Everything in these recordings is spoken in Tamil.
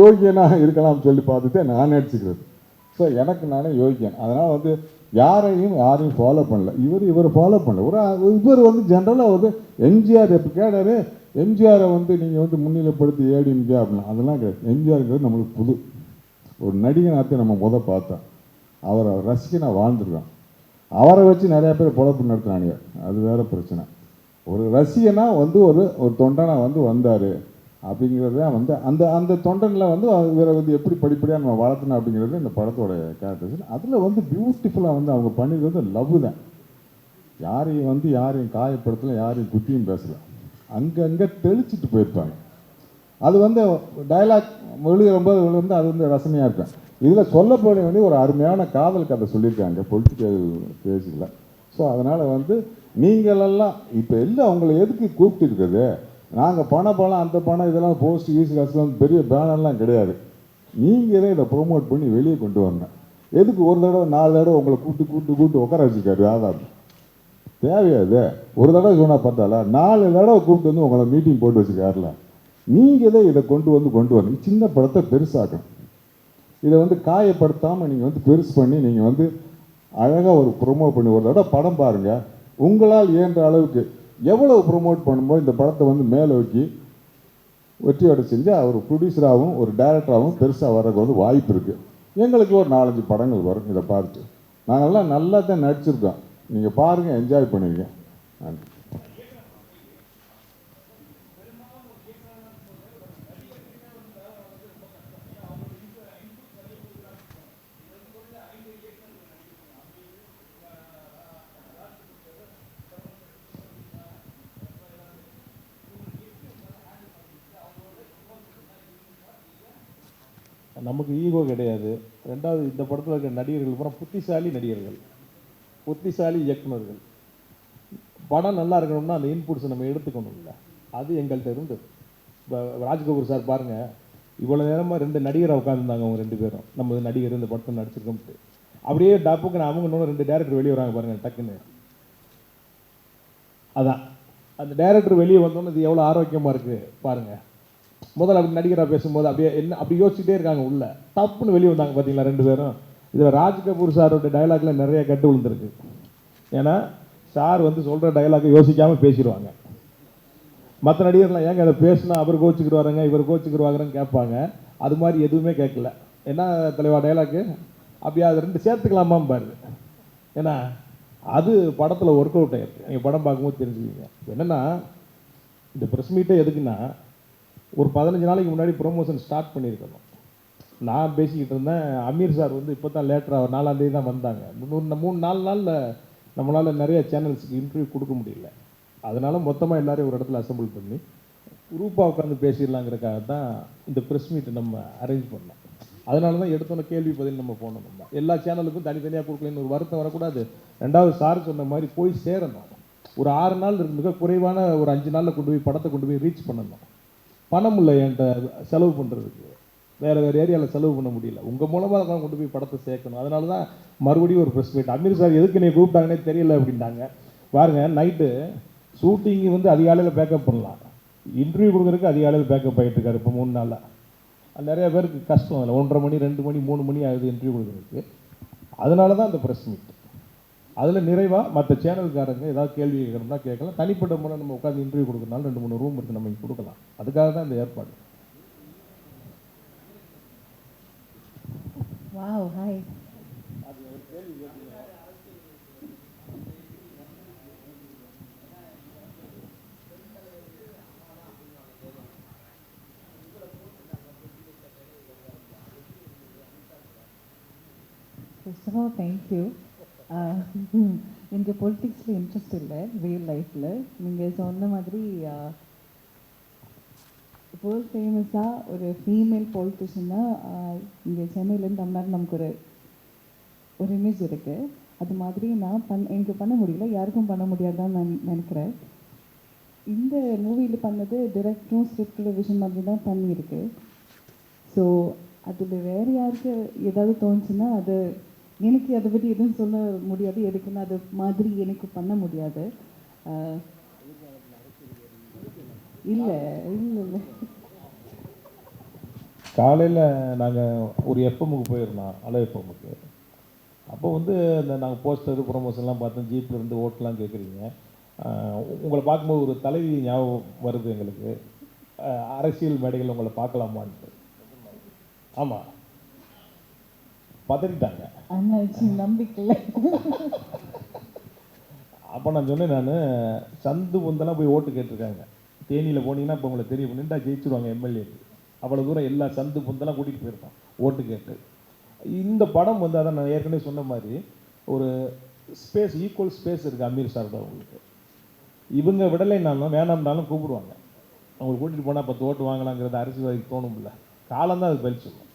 யோகியனாக இருக்கலாம்னு சொல்லி பார்த்துட்டு நான் நடிச்சுக்கிறது. ஸோ எனக்கு நானே யோகியன். அதனால் வந்து யாரையும் ஃபாலோ பண்ணல. இவர் ஃபாலோ பண்ணல. இவர் வந்து ஜென்ரலாக வந்து எம்ஜிஆர் எப்போ கேட்டார், எம்ஜிஆரை வந்து நீங்கள் வந்து முன்னிலைப்படுத்தி ஏடிஎம்கே அப்படின்னா அதெல்லாம் கிடையாது. எம்ஜிஆருங்கிறது நம்மளுக்கு புது ஒரு நடிகனாக நம்ம பார்த்தோம். அவரை ரசிக்க வாழ்ந்துருக்கோம். அவரை வச்சு நிறையா பேர் பொழப்பு நடத்துனானுங்க, அது வேறு பிரச்சனை. ஒரு ரசிகனா வந்து ஒரு தொண்டனா வந்து வந்தார் அப்படிங்கிறது தான் வந்து அந்த தொண்டனில் வந்து இவரை வந்து எப்படி படிப்படியாக நம்ம வளர்த்தணும் அப்படிங்கிறது இந்த படத்தோட கேரக்டர்ஸ். அதில் வந்து பியூட்டிஃபுல்லாக வந்து அவங்க பண்ணியிருக்கிறது லவ் தான். யாரையும் காயப்படுத்தல, யாரையும் குத்தியும் பேசலை. அங்கங்கே தெளிச்சிட்டு போயிருப்பாங்க. அது வந்து டைலாக் எழுதும்போது வந்து அது வந்து ரசனையாக இருக்கும். இதில் சொல்லப்பட வேண்டிய ஒரு அருமையான காதல் கதை சொல்லியிருக்காங்க பொலிட்டிக்கல் பேஸில். ஸோ அதனால் வந்து நீங்களெல்லாம் இப்போ எல்லாம் அவங்கள எதுக்கு கூப்பிட்டுருக்குது, நாங்கள் பணம் அந்த பணம் இதெல்லாம் போஸ்ட் ஈஸி காசுலாம் பெரிய பேனர்லாம் கிடையாது. நீங்கள் தான் இதை ப்ரொமோட் பண்ணி வெளியே கொண்டு வரணும். எதுக்கு ஒரு தடவை 4 தடவை உங்களை கூப்பிட்டு உட்கார வச்சுருக்காரு ஆதார் தேவையாது? ஒரு தடவை சொன்னால் பார்த்தால 4 தடவை கூப்பிட்டு வந்து உங்களை மீட்டிங் போட்டு வச்சுருக்காருல. நீங்கள் தான் இதை கொண்டு வரணும். சின்ன படத்தை பெருசாக்கணும். இதை வந்து காயப்படுத்தாமல் நீங்கள் வந்து பெருசு பண்ணி நீங்கள் வந்து அழகாக ஒரு ப்ரொமோட் பண்ணி ஒரு தடவை படம் பாருங்கள். உங்களால் இயன்ற அளவுக்கு எவ்வளவு ப்ரொமோட் பண்ணும்போது இந்த படத்தை வந்து மேலே வைக்கி வெற்றியோட செஞ்சு அவர் ப்ரொடியூசராகவும் ஒரு டைரக்டராகவும் பெருசாக வர்றதுக்கு வந்து வாய்ப்பு இருக்குது. எங்களுக்கு ஒரு 4-5 படங்கள் வரும். இதை பார்த்து நாங்கள்லாம் நல்லா தான் நடிச்சிருக்கோம். நீங்கள் பாருங்கள், என்ஜாய் பண்ணுவீங்க. நன்றி. நமக்கு ஈகோ கிடையாது. ரெண்டாவது, இந்த படத்தில் இருக்கிற நடிகர்கள் பூரா புத்திசாலி நடிகர்கள், புத்திசாலி இயக்குநர்கள். படம் நல்லா இருக்கணும்னா அந்த இன்புட்ஸை நம்ம எடுத்துக்கணும். இல்லை, அது எங்கள்கிட்ட இருந்தது. இப்போ ராஜ்கபூர் சார் பாருங்கள், இவ்வளோ நேரமாக 2 நடிகரை உட்காந்துருந்தாங்க. அவங்க 2 பேரும் நம்ம நடிகர் இந்த படத்தை நடிச்சிருக்கோம்ட்டு அப்படியே டப்புக்குன்னு அவங்க இன்னொன்று 2 டேரக்டர் வெளியே வராங்க பாருங்கள் டக்குன்னு. அதான் அந்த டேரக்டர் வெளியே வந்தோன்னு இது எவ்வளோ ஆரோக்கியமாக இருக்குது பாருங்கள். முதல்ல அப்படி நடிகராக பேசும்போது அப்படியே அப்படி யோசிச்சுட்டே இருக்காங்க. உள்ள டப்புன்னு வெளியே வந்தாங்க பார்த்தீங்களா 2 பேரும். இதில் ராஜ்கபூர் சாரோட டைலாக்ல நிறைய கட்டு விழுந்திருக்கு. ஏன்னா சார் வந்து சொல்கிற டைலாக்கை யோசிக்காமல் பேசிடுவாங்க. மற்ற நடிகர்லாம் ஏங்க அதை பேசினா அவர் கோச்சிக்கிடுவாருங்க, இவர் கோச்சிக்கிடுவாங்கன்னு கேட்பாங்க. அது மாதிரி எதுவுமே கேட்கல. என்ன தலைவா டைலாக்கு அப்படியே அது 2 சேர்த்துக்கலாமாம் பாரு. ஏன்னா அது படத்தில் ஒர்க் அவுட் ஆகிருக்கு. நீங்கள் படம் பார்க்கும்போது தெரிஞ்சுக்கிங்க. என்னென்னா இந்த ப்ரெஸ் மீட்டே எதுக்குன்னா, ஒரு 15 நாளைக்கு முன்னாடி ப்ரொமோஷன் ஸ்டார்ட் பண்ணியிருக்கணும். நான் பேசிக்கிட்டு இருந்தேன். அமீர் சார் வந்து இப்போ தான் லேட்டராக 4ஆம் தேதி தான் வந்தாங்க. 3-4 நாளில் நம்மளால் நிறைய சேனல்ஸுக்கு இன்டர்வியூ கொடுக்க முடியல. அதனால் மொத்தமாக எல்லோரும் ஒரு இடத்துல அசம்பிள் பண்ணி குரூப்பாக உட்காந்து பேசிடலாங்கிறதுக்காக தான் இந்த ப்ரெஸ் மீட்டை நம்ம அரேஞ்ச் பண்ணோம். அதனால தான் எடுத்தோன்னே கேள்வி பதில் நம்ம போனோம். நம்ம எல்லா சேனலுக்கும் தனித்தனியாக கொடுக்கலன்னு ஒரு வருத்தம் வரக்கூடாது. ரெண்டாவது, சார் சொன்ன மாதிரி போய் சேரணும். ஒரு 6 நாள் மிக குறைவான ஒரு 5 நாளில் கொண்டு போய் படத்தை கொண்டு போய் ரீச் பண்ணணும். பணம் இல்லை என்கிட்ட செலவு பண்ணுறதுக்கு. வேறு ஏரியாவில் செலவு பண்ண முடியல. உங்கள் மூலமாக தான் கொண்டு போய் படத்தை சேர்க்கணும். அதனால தான் மறுபடியும் ஒரு ப்ரெஸ் மீட். அமீர் சார் எதுக்கு நீ கூப்பிட்டாங்கன்னே தெரியல அப்படின்ட்டாங்க. பாருங்கள், நைட்டு ஷூட்டிங்கு வந்து அதிகாலையில் பேக்கப் பண்ணலாம், இன்டர்வியூ கொடுக்குறதுக்கு அதிகாலையில் பேக்கப் ஆகிட்டு இருக்காரு. இப்போ 3 நாளில் நிறைய பேருக்கு கஷ்டம். அதில் 1:30 மணி 2 மணி 3 மணி ஆகுது இன்டர்வியூ கொடுக்குறதுக்கு. அதனால தான் அந்த ப்ரெஸ் மீட். அதில் நிறைவாக மற்ற சேனல்காரங்க ஏதாவது கேள்வி கேட்கணும்னா கேட்கலாம். தனிப்பட்ட முறை நம்ம உட்காந்து இன்டர்வியூ கொடுக்கறனால 2-3 ரூம் இருக்குது, நம்ம இங்கே கொடுக்கலாம். அதுக்காக தான் இந்த ஏற்பாடு. Wow, hi. First of all, thank you. எனக்கு பொலிட்டிக்ஸில் இன்ட்ரெஸ்ட் இல்லை, ரியல் லைஃப்பில். நீங்கள் சொன்ன மாதிரி வேர்ல்ட் ஃபேமஸாக ஒரு ஃபீமேல் பொலிட்டிஷியனாக இங்கே சென்னையிலேருந்து தமிழ்நாடு நமக்கு ஒரு இமேஜ் இருக்குது. அது மாதிரி எனக்கு பண்ண முடியல, யாருக்கும் பண்ண முடியாதான்னு நான் நினைக்கிறேன். இந்த மூவியில் பண்ணது டிரெக்டரும் ஸ்கிரிப்டோட விஷன் மாதிரி தான் பண்ணியிருக்கு. ஸோ அதில் வேறு யாருக்கு ஏதாவது தோணுச்சுன்னா அது எனக்கு அதை பற்றி எதுவும் சொல்ல முடியாது. எதுக்குன்னா அது மாதிரி எனக்கு பண்ண முடியாது. இல்லை இல்லை இல்லை காலையில் நாங்கள் ஒரு எஃப்எம்முக்கு போயிருந்தோம், அலை எஃப்எம்முக்கு. அப்போ வந்து இந்த நாங்கள் போஸ்டர் ப்ரொமோஷன்லாம் பார்த்தோம், ஜீப்பில் இருந்து ஓட்டெலாம் கேட்குறீங்க. உங்களை பார்க்கும்போது ஒரு தலைவி ஞாபகம் வருது எங்களுக்கு. அரசியல் மேடைகள் உங்களை பார்க்கலாமான்ட்டு. ஆமாம், பதறிட்டாங்க. அண்ணாச்சி நம்பிக்கல. அப்போ நான் சொன்னேன், நான் சந்து பொந்தெல்லாம் போய் ஓட்டு கேட்டிருக்காங்க. தேனியில் போனீங்கன்னா இப்போ உங்களை தெரியும், நின்றா ஜெயிச்சிருவாங்க எம்எல்ஏக்கு. அவ்வளோ தூரம் எல்லா சந்து பொந்தெல்லாம் கூட்டிகிட்டு போயிருக்கோம் ஓட்டு கேட்டு. இந்த படம் வந்து அதான் நான் ஏற்கனவே சொன்ன மாதிரி ஒரு ஸ்பேஸ், ஈக்குவல் ஸ்பேஸ் இருக்குது அமீர் சாரோட. அவங்களுக்கு இவங்க விடலைன்னாலும் வேணாம்னாலும் கூப்பிடுவாங்க. அவங்களுக்கு கூட்டிகிட்டு போனால் 10 ஓட்டு வாங்கலாங்கிறது அரசியல்வாதிக்கு தோணும்ல. காலம்தான் அது பதில் சொல்லும்.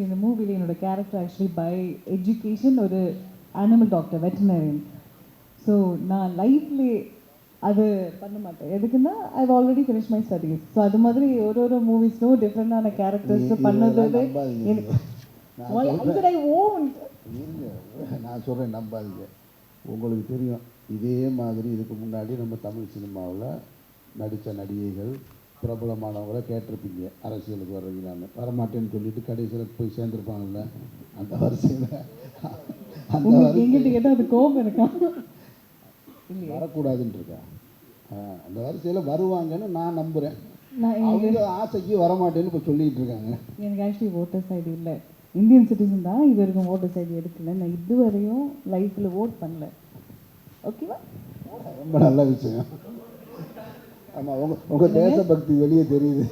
இந்த மூவியில் என்னோட கேரக்டர் ஆக்சுவலி பை எஜுகேஷன் ஒரு அனிமல் டாக்டர், வெட்டினரியன். ஸோ நான் லைஃப்லே அது பண்ண மாட்டேன். எதுக்குன்னா I already finish my studies. So அது மாதிரி ஒரு மூவிஸ்லும் டிஃப்ரெண்டான கேரக்டர்ஸ் பண்ணது நான் சொல்கிறேன், நம்பாதீங்க. உங்களுக்கு தெரியும், இதே மாதிரி இதுக்கு முன்னாடி நம்ம தமிழ் சினிமாவில் நடித்த நடிகைகள் பிரபலமானவங்களை கேட்டிருப்பீங்க, அரசியலுக்கு வர்றீங்களான்னு. வரமாட்டேன்னு சொல்லிட்டு கடைசியில் போய் சேர்ந்துருப்பாங்கல்ல. அந்த வரிசையில் எங்கிட்ட கேட்டால் அது கோபம் இருக்கா? வரக்கூடாதுன்னு இருக்கா? அந்த வரிசையில் வருவாங்கன்னு நான் நம்புகிறேன். அவங்க ஆசைக்கு வரமாட்டேன்னு இப்போ சொல்லிகிட்டு இருக்காங்க. எனக்கு ஆக்சுவலி ஓட்டர்ஸ் ஐடி இல்லை, இந்தியன் சிட்டிசன் தான். இது வரைக்கும் ஓட்டர்ஸ் ஐடி எடுக்கல. நான் இதுவரையும் லைஃப்பில் ஓட் பண்ணல. ஓகேவா? ரொம்ப நல்ல விஷயம். ஆமாம், உங்கள் தேசபக்தி வெளியே தெரியுது.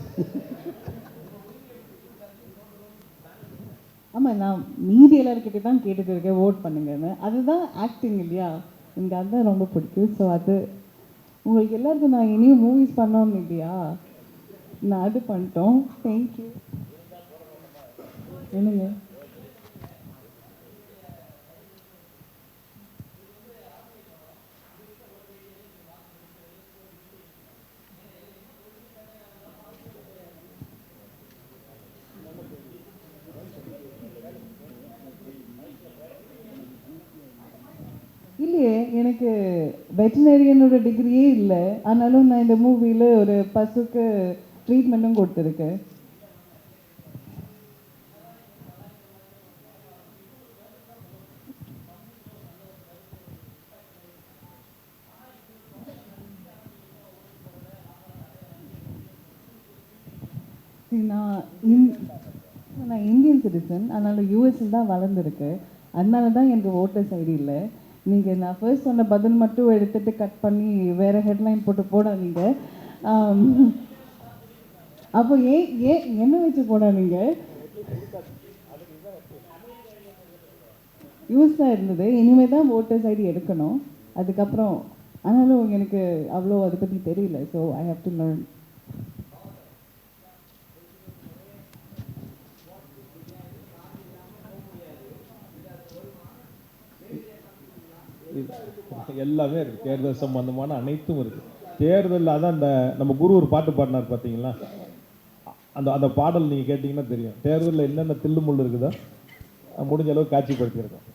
ஆமாம், நான் மீதி எல்லாருக்கிட்டே தான் கேட்டுட்டு இருக்கேன் ஓட் பண்ணுங்கன்னு. அதுதான் ஆக்டிங் இல்லையா? எனக்கு அதுதான் ரொம்ப பிடிக்கும். ஸோ அது உங்களுக்கு எல்லாருக்கும் நான் இனியும் மூவிஸ் பண்ணோம் இல்லையா, நான் அது பண்ணிட்டோம். தேங்க்யூ. என்னங்க? இல்லையே, எனக்கு வெட்டினரியனோட டிகிரியே இல்லை. ஆனாலும் நான் இந்த மூவியில் ஒரு பசுக்கு ட்ரீட்மெண்ட்டும் கொடுத்துருக்கேன். நான் இந்தியன் சிட்டிசன், அதனால் யூஎஸில் தான் வளர்ந்துருக்கு. அதனால தான் எனக்கு ஓட்டர்ஸ் ஐடி இல்லை. நீங்கள் நான் ஃபர்ஸ்ட் சொன்ன பதில் மட்டும் எடுத்துகிட்டு கட் பண்ணி வேறு ஹெட்லைன் போட்டு போடாதீங்க. அப்போ ஏன் என்ன வச்சு போடாதீங்க? யூஸ் தான் இருந்தது. இனிமேல் தான் ஓட்டர்ஸ் ஐடி எடுக்கணும். அதுக்கப்புறம் ஆனாலும் எனக்கு அவ்வளோ அதை பற்றி தெரியல. So I have to learn. எல்லாமே இருக்குது, தேர்தல் சம்பந்தமான அனைத்தும் இருக்குது. தேர்தலில் அதான் அந்த நம்ம குரு ஒரு பாட்டு பாடினார் பார்த்தீங்களா, அந்த அந்த பாடல் நீங்கள் கேட்டிங்கன்னா தெரியும். தேர்தலில் என்னென்ன தில்லு முள்ளு இருக்குதோ முடிஞ்ச அளவுக்கு காட்சிப்படுத்தியிருக்கோம்.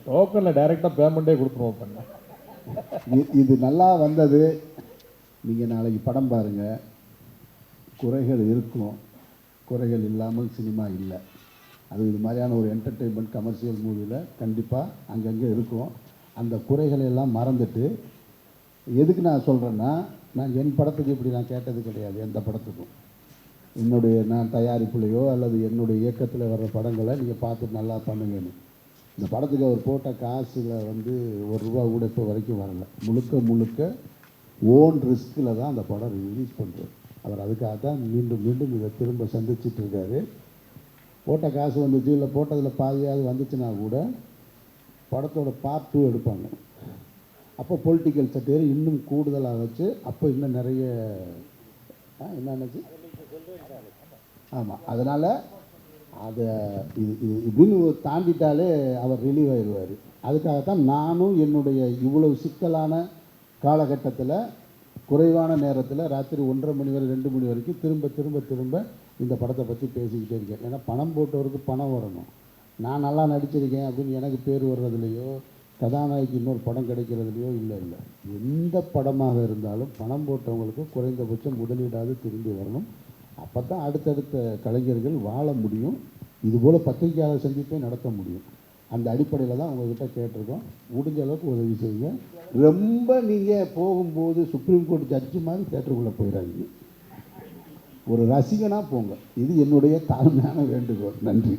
டோக்கனில் டைரெக்டாக பேமெண்ட்டே கொடுத்துருவோம் பண்ண. இது நல்லா வந்தது. நீங்கள் நாளைக்கு படம் பாருங்கள், குறைகள் இருக்கும், குறைகள் இல்லாமல் சினிமா இல்லை. அது இது மாதிரியான ஒரு என்டர்டெயின்மெண்ட் கமர்ஷியல் மூவியில் கண்டிப்பாக அங்கங்கே இருக்கும். அந்த குறைகளை எல்லாம் மறந்துட்டு, எதுக்கு நான் சொல்கிறேன்னா, நான் என் படத்துக்கு இப்படி நான் கேட்டது கிடையாது. எந்த படத்துக்கும் நான் தயாரிப்புலையோ அல்லது என்னுடைய இயக்கத்தில் வர்ற படங்களை நீங்கள் பார்த்துட்டு நல்லா பண்ணுங்கன்னு. இந்த படத்துக்கு அவர் போட்ட காசில் ₹1 கூட இப்போ வரைக்கும் வரல. முழுக்க ஓன் ரிஸ்கில் தான் அந்த படம் ரிலீஸ் பண்ணுறாரு. அவர் அதுக்காக தான் மீண்டும் இதை திரும்ப சந்திச்சுட்டு இருக்காரு. போட்ட காசு வந்துச்சு, இல்லை போட்டதில் பாதியாவது வந்துச்சுன்னா கூட படத்தோட பார்ட் 2 எடுப்பாங்க. அப்போ பொலிட்டிக்கல் சட்டேர் இன்னும் கூடுதலாக வச்சு, அப்போ இன்னும் நிறைய என்னச்சு. ஆமாம், அதனால் அதை இது இப்படின்னு தாண்டிட்டாலே அவர் ரிலீவ் ஆயிடுவார். அதுக்காகத்தான் நானும் என்னுடைய இவ்வளவு சிக்கலான காலகட்டத்தில் குறைவான நேரத்தில் ராத்திரி 1:30 மணி வரை 2 மணி வரைக்கும் திரும்ப இந்த படத்தை பற்றி பேசிக்கிட்டே இருக்கேன். ஏன்னா பணம் போட்டவருக்கு பணம் வரணும். நான் நல்லா நடிச்சிருக்கேன் அப்படின்னு எனக்கு பேர் வர்றதுலையோ கதாநாயகி இன்னொரு படம் கிடைக்கிறதுலையோ இல்லை எந்த படமாக இருந்தாலும் பணம் போட்டவங்களுக்கு குறைந்தபட்சம் முதலீடாவது திரும்பி வரணும். அப்போ தான் அடுத்தடுத்த கலைஞர்கள் வாழ முடியும். இதுபோல் பத்திரிகையாளர் சந்திப்பை நடத்த முடியும். அந்த அடிப்படையில் தான் உங்கள்கிட்ட கேட்டிருக்கோம். முடிஞ்ச அளவுக்கு உதவி செய்யுங்க. ரொம்ப நீங்கள் போகும்போது சுப்ரீம் கோர்ட் ஜட்ஜி மாதிரி தேட்டருக்குள்ளே போயிடாதீங்க. ஒரு ரசிகனாக போங்க. இது என்னுடைய தாழ்மையான வேண்டுகோள். நன்றி.